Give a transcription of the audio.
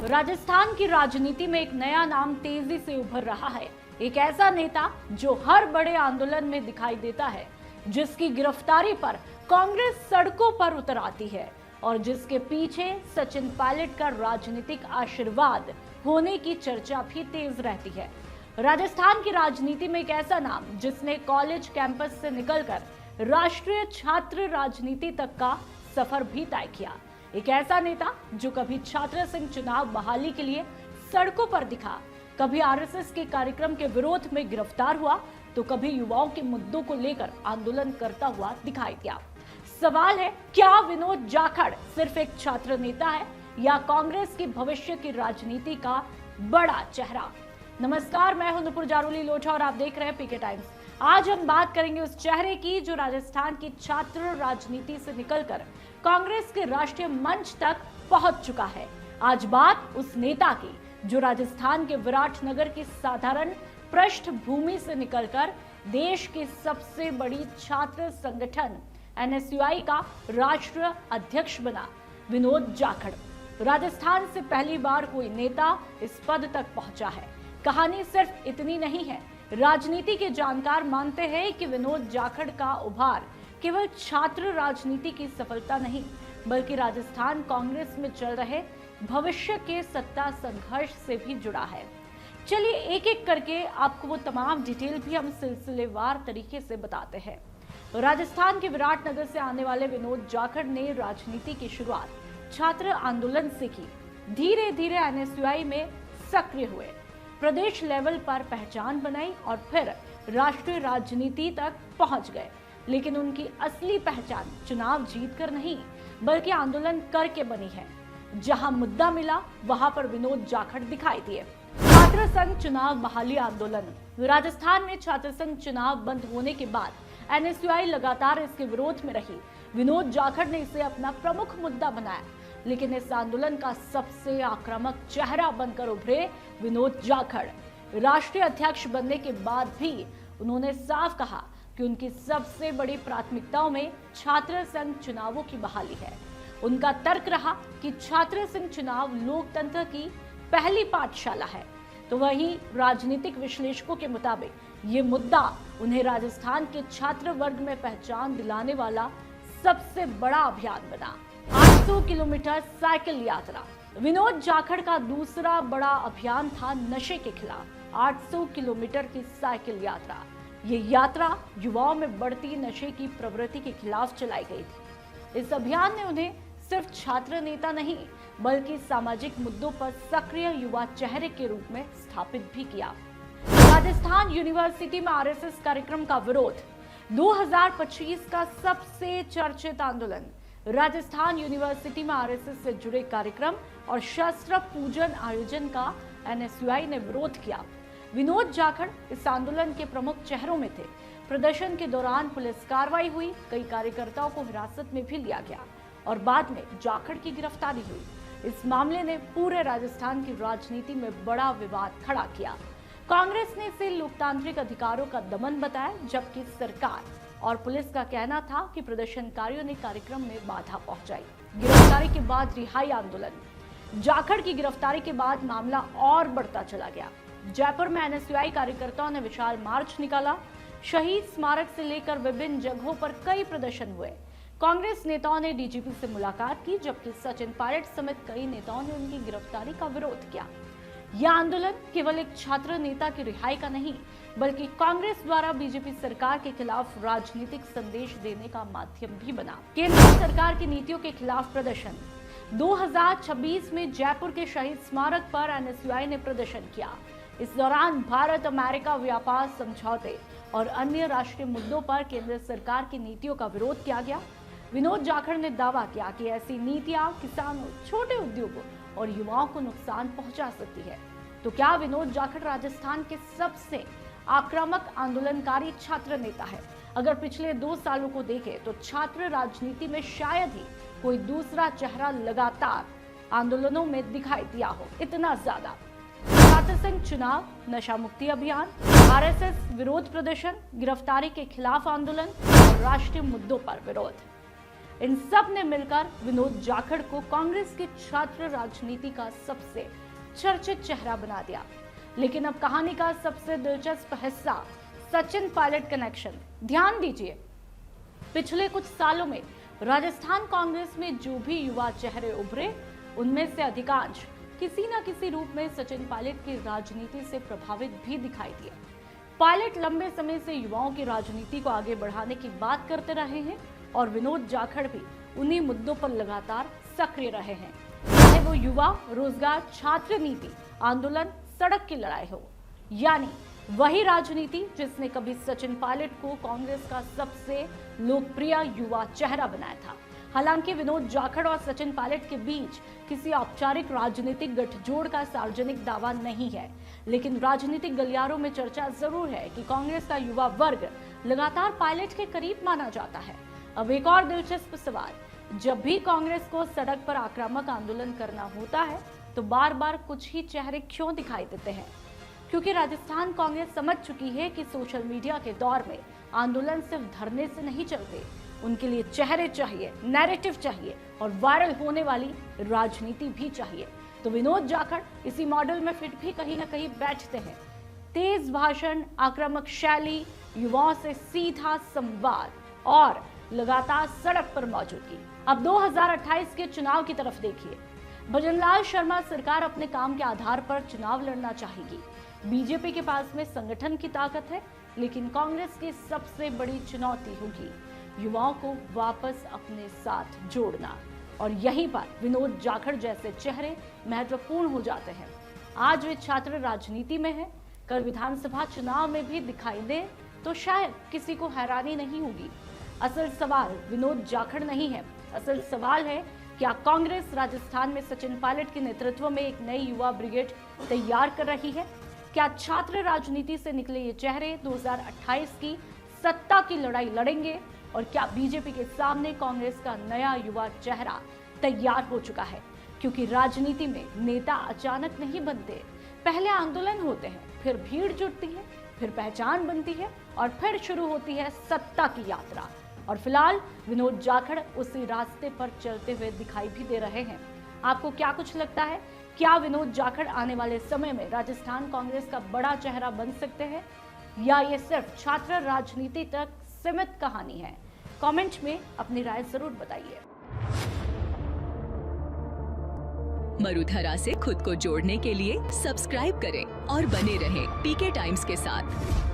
राजस्थान की राजनीति में एक नया नाम तेजी से उभर रहा है। एक ऐसा नेता जो हर बड़े आंदोलन में दिखाई देता है, जिसकी गिरफ्तारी पर कांग्रेस सड़कों पर उतर आती है और जिसके पीछे सचिन पायलट का राजनीतिक आशीर्वाद होने की चर्चा भी तेज रहती है। राजस्थान की राजनीति में एक ऐसा नाम जिसने कॉलेज कैंपस से निकलकर राष्ट्रीय छात्र राजनीति तक का सफर भी तय किया। एक ऐसा नेता जो कभी छात्र संघ चुनाव बहाली के लिए सड़कों पर दिखा, कभी आरएसएस के कार्यक्रम के विरोध में गिरफ्तार हुआ, तो कभी युवाओं के मुद्दों को लेकर आंदोलन करता हुआ दिखाई दिया। सवाल है, क्या विनोद जाखड़ सिर्फ एक छात्र नेता है या कांग्रेस की भविष्य की राजनीति का बड़ा चेहरा? नमस्कार, मैं हूं नुपुर जारोली लोचा और आप देख रहे हैं पीके टाइम्स। आज हम बात करेंगे उस चेहरे की जो राजस्थान की छात्र राजनीति से निकलकर कांग्रेस के राष्ट्रीय मंच तक पहुंच चुका है। आज बात उस नेता की जो राजस्थान के विराटनगर की साधारण पृष्ठभूमि से निकलकर देश के सबसे बड़ी छात्र संगठन एनएसयूआई का राष्ट्रीय अध्यक्ष बना, विनोद जाखड़। राजस्थान से पहली बार कोई नेता इस पद तक पहुंचा है। कहानी सिर्फ इतनी नहीं है। राजनीति के जानकार मानते हैं कि विनोद जाखड़ का उभार केवल छात्र राजनीति की सफलता नहीं, बल्कि राजस्थान कांग्रेस में चल रहे भविष्य के सत्ता संघर्ष से भी जुड़ा है। चलिए एक एक करके आपको वो तमाम डिटेल भी हम सिलसिलेवार तरीके से बताते हैं। राजस्थान के विराटनगर से आने वाले विनोद जाखड़ ने राजनीति की शुरुआत छात्र आंदोलन से की। धीरे धीरे एनएसयूआई में सक्रिय हुए, प्रदेश लेवल पर पहचान बनाई और फिर राष्ट्रीय राजनीति तक पहुंच गए। लेकिन उनकी असली पहचान चुनाव जीतकर नहीं, बल्कि आंदोलन करके बनी है। जहां मुद्दा मिला वहां पर विनोद जाखड़ दिखाई दिए। छात्र संघ चुनाव बहाली आंदोलन। राजस्थान में छात्र संघ चुनाव बंद होने के बाद एनएसयूआई लगातार इसके विरोध में रही। विनोद जाखड़ ने इसे अपना प्रमुख मुद्दा बनाया, लेकिन इस आंदोलन का सबसे आक्रामक चेहरा बनकर उभरे विनोद जाखड़। राष्ट्रीय अध्यक्ष बनने के बाद भी उन्होंने साफ कहा कि उनकी सबसे बड़ी प्राथमिकताओं में छात्र संघ चुनावों की बहाली है। उनका तर्क रहा कि छात्र संघ चुनाव लोकतंत्र की पहली पाठशाला है। तो वहीं राजनीतिक विश्लेषकों के मुताबिक ये मुद्दा उन्हें राजस्थान के छात्र वर्ग में पहचान दिलाने वाला सबसे बड़ा अभियान बना। 800 किलोमीटर साइकिल यात्रा। विनोद जाखड़ का दूसरा बड़ा अभियान था नशे के खिलाफ। 800 किलोमीटर की साइकिल यात्रा। ये यात्रा युवाओं में बढ़ती नशे की प्रवृत्ति के खिलाफ चलाई गई थी। इस अभियान ने उन्हें सिर्फ छात्र नेता नहीं, बल्कि सामाजिक मुद्दों पर सक्रिय युवा चेहरे के रूप में स्थापित भी किया। राजस्थान यूनिवर्सिटी में आरएसएस कार्यक्रम का विरोध। 2025 का सबसे चर्चित आंदोलन। राजस्थान यूनिवर्सिटी में आरएसएस से जुड़े कार्यक्रम और शस्त्र पूजन आयोजन का एनएसयूआई ने विरोध किया। विनोद जाखड़ इस आंदोलन के प्रमुख चेहरों में थे। प्रदर्शन के दौरान पुलिस कार्रवाई हुई, कई कार्यकर्ताओं को हिरासत में भी लिया गया और बाद में जाखड़ की गिरफ्तारी हुई। इस मामले ने पूरे राजस्थान की राजनीति में बड़ा विवाद खड़ा किया। कांग्रेस ने इसे लोकतांत्रिक अधिकारों का दमन बताया, जबकि सरकार और पुलिस का कहना था कि प्रदर्शनकारियों ने कार्यक्रम में बाधा पहुंचाई। गिरफ्तारी के बाद रिहाई आंदोलन। जाखड़ की गिरफ्तारी के बाद मामला और बढ़ता चला गया। जयपुर में एनएसयूआई कार्यकर्ताओं ने विशाल मार्च निकाला। शहीद स्मारक से लेकर विभिन्न जगहों पर कई प्रदर्शन हुए। कांग्रेस नेताओं ने डीजीपी से मुलाकात की, जबकि सचिन पायलट समेत कई नेताओं ने उनकी गिरफ्तारी का विरोध किया। यह आंदोलन केवल एक छात्र नेता की रिहाई का नहीं, बल्कि कांग्रेस द्वारा बीजेपी सरकार के खिलाफ राजनीतिक संदेश देने का माध्यम भी बना। केंद्र सरकार की नीतियों के खिलाफ प्रदर्शन। 2026 में जयपुर के शहीद स्मारक पर एनएसयूआई ने प्रदर्शन किया। इस दौरान भारत अमेरिका व्यापार समझौते और अन्य राष्ट्रीय मुद्दों पर केंद्र सरकार की नीतियों का विरोध किया गया। विनोद जाखड़ ने दावा किया कि ऐसी नीतियां किसानों, छोटे उद्योगों और युवाओं को नुकसान पहुंचा सकती है। तो क्या विनोद जाखड़ राजस्थान के सबसे आक्रामक आंदोलनकारी छात्र नेता है? अगर पिछले 2 सालों को देखें तो छात्र राजनीति में शायद ही कोई दूसरा चेहरा लगातार आंदोलनों में दिखाई दिया हो इतना ज्यादा। छात्र संघ चुनाव, नशा मुक्ति अभियान, आरएसएस विरोध प्रदर्शन, गिरफ्तारी के खिलाफ आंदोलन और राष्ट्रीय मुद्दों पर विरोध। इन सब ने मिलकर विनोद जाखड़ को कांग्रेस की छात्र राजनीति का सबसे चर्चित चेहरा बना दिया। लेकिन अब कहानी का सबसे दिलचस्प हिस्सा, सचिन पायलट कनेक्शन। ध्यान दीजिए, पिछले कुछ सालों में राजस्थान कांग्रेस में जो भी युवा चेहरे उभरे, उनमें से अधिकांश किसी न किसी रूप में सचिन पायलट की राजनीति से प्रभावित भी दिखाई दिए। पायलट लंबे समय से युवाओं की राजनीति को आगे बढ़ाने की बात करते रहे हैं और विनोद जाखड़ भी उन्हीं मुद्दों पर लगातार सक्रिय रहे हैं, चाहे वो युवा, रोजगार, छात्र नीति, आंदोलन, सड़क की लड़ाई हो, यानी वही राजनीति जिसने कभी सचिन पायलट को कांग्रेस का सबसे लोकप्रिय युवा चेहरा बनाया था। हालांकि विनोद जाखड़ और सचिन पायलट के बीच किसी औपचारिक राजनीतिक गठजोड़ का सार्वजनिक दावा नहीं है, लेकिन राजनीतिक गलियारों में चर्चा जरूर है कि कांग्रेस का युवा वर्ग लगातार पायलट के करीब माना जाता है। अब एक और दिलचस्प सवाल, जब भी कांग्रेस को सड़क पर आक्रामक आंदोलन करना होता है तो बार बार कुछ ही चेहरे क्यों दिखाई देते हैं? क्योंकि राजस्थान कांग्रेस समझ चुकी है कि सोशल मीडिया के दौर में आंदोलन सिर्फ धरने से नहीं चलते, उनके लिए चेहरे चाहिए, नैरेटिव चाहिए और वायरल होने वाली राजनीति भी चाहिए। तो विनोद जाखड़ इसी मॉडल में फिट भी कहीं ना कहीं बैठते हैं। तेज भाषण, आक्रामक शैली, युवाओं से सीधा संवाद और लगातार सड़क पर मौजूदगी। अब 2028 के चुनाव की तरफ देखिए। भजनलाल शर्मा सरकार अपने काम के आधार पर चुनाव लड़ना चाहेगी। बीजेपी के पास में संगठन की ताकत है, लेकिन कांग्रेस की सबसे बड़ी चुनौती होगी युवाओं को वापस अपने साथ जोड़ना, और यहीं पर विनोद जाखड़ जैसे चेहरे महत्वपूर्ण हो जाते हैं। आज वे छात्र राजनीति में हैं, कल विधानसभा चुनाव में भी दिखाई दे तो शायद किसी को हैरानी नहीं होगी। असल सवाल विनोद जाखड़ नहीं है, असल सवाल है क्या कांग्रेस राजस्थान में सचिन पायलट के नेतृत्व में एक नई युवा ब्रिगेड तैयार कर रही है? क्या छात्र राजनीति से निकले ये चेहरे 2028 की सत्ता की लड़ाई लड़ेंगे? और क्या बीजेपी के सामने कांग्रेस का नया युवा चेहरा तैयार हो चुका है? क्योंकि राजनीति में नेता अचानक नहीं बनते, पहले आंदोलन होते हैं, फिर भीड़ जुटती है, फिर पहचान बनती है और फिर शुरू होती है सत्ता की यात्रा। और फिलहाल विनोद जाखड़ उसी रास्ते पर चलते हुए दिखाई भी दे रहे हैं। आपको क्या कुछ लगता है? क्या विनोद जाखड़ आने वाले समय में राजस्थान कांग्रेस का बड़ा चेहरा बन सकते हैं, या ये सिर्फ छात्र राजनीति तक सीमित कहानी है? कमेंट में अपनी राय जरूर बताइए। मरुधरा से खुद को जोड़ने के लिए सब्सक्राइब करें और बने रहें पीके टाइम्स के साथ।